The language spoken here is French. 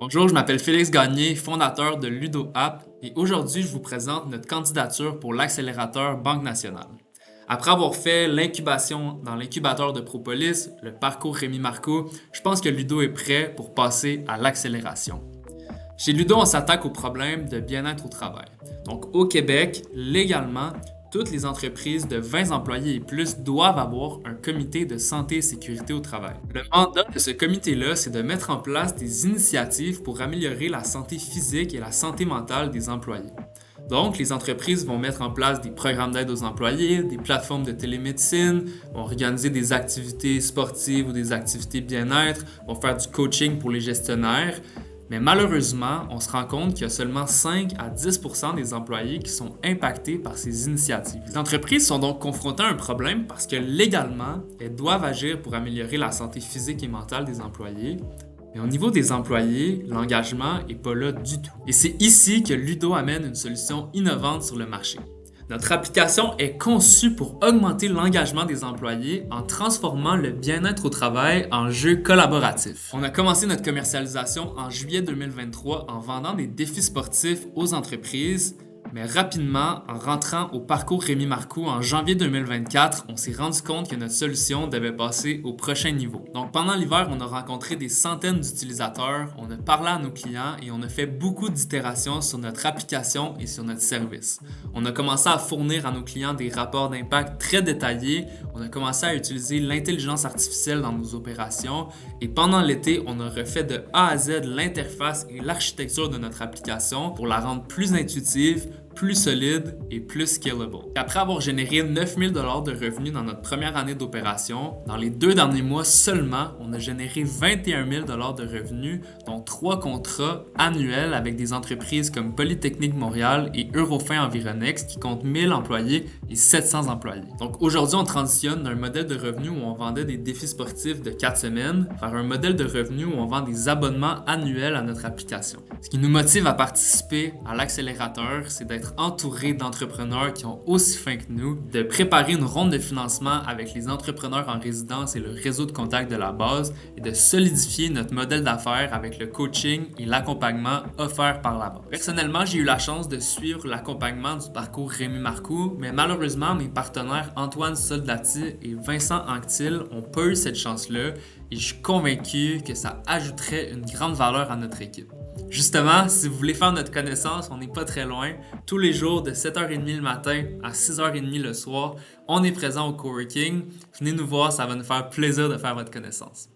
Bonjour, je m'appelle Félix Gagné, fondateur de Ludo App, et aujourd'hui je vous présente notre candidature pour l'accélérateur Banque Nationale. Après avoir fait l'incubation dans l'incubateur de Propolis, le parcours Rémi Marcoux, je pense que Ludo est prêt pour passer à l'accélération. Chez Ludo, on s'attaque au problème de bien-être au travail. Donc au Québec, légalement, toutes les entreprises de 20 employés et plus doivent avoir un comité de santé et sécurité au travail. Le mandat de ce comité-là, c'est de mettre en place des initiatives pour améliorer la santé physique et la santé mentale des employés. Donc, les entreprises vont mettre en place des programmes d'aide aux employés, des plateformes de télémédecine, vont organiser des activités sportives ou des activités bien-être, vont faire du coaching pour les gestionnaires. Mais malheureusement, on se rend compte qu'il y a seulement 5 à 10% des employés qui sont impactés par ces initiatives. Les entreprises sont donc confrontées à un problème parce que légalement, elles doivent agir pour améliorer la santé physique et mentale des employés. Mais au niveau des employés, l'engagement n'est pas là du tout. Et c'est ici que Ludo amène une solution innovante sur le marché. Notre application est conçue pour augmenter l'engagement des employés en transformant le bien-être au travail en jeu collaboratif. On a commencé notre commercialisation en juillet 2023 en vendant des défis sportifs aux entreprises, mais rapidement, en rentrant au parcours Rémi Marcoux en janvier 2024, on s'est rendu compte que notre solution devait passer au prochain niveau. Donc pendant l'hiver, on a rencontré des centaines d'utilisateurs, on a parlé à nos clients et on a fait beaucoup d'itérations sur notre application et sur notre service. On a commencé à fournir à nos clients des rapports d'impact très détaillés, on a commencé à utiliser l'intelligence artificielle dans nos opérations et pendant l'été, on a refait de A à Z l'interface et l'architecture de notre application pour la rendre plus intuitive, plus solide et plus scalable. Après avoir généré 9 000 $ de revenus dans notre première année d'opération, dans les 2 derniers mois seulement, on a généré 21 000 $ de revenus, dont 3 contrats annuels avec des entreprises comme Polytechnique Montréal et Eurofin Environex qui comptent 1000 employés et 700 employés. Donc aujourd'hui, on transitionne d'un modèle de revenus où on vendait des défis sportifs de 4 semaines vers un modèle de revenus où on vend des abonnements annuels à notre application. Ce qui nous motive à participer à l'accélérateur, c'est d'être entouré d'entrepreneurs qui ont aussi faim que nous, de préparer une ronde de financement avec les entrepreneurs en résidence et le réseau de contacts de la base et de solidifier notre modèle d'affaires avec le coaching et l'accompagnement offert par la base. Personnellement, j'ai eu la chance de suivre l'accompagnement du parcours Rémi Marcoux, mais malheureusement, mes partenaires Antoine Soldati et Vincent Anctil n'ont pas eu cette chance-là et je suis convaincu que ça ajouterait une grande valeur à notre équipe. Justement, si vous voulez faire notre connaissance, on n'est pas très loin. Tous les jours de 7h30 le matin à 6h30 le soir, on est présent au coworking. Venez nous voir, ça va nous faire plaisir de faire votre connaissance.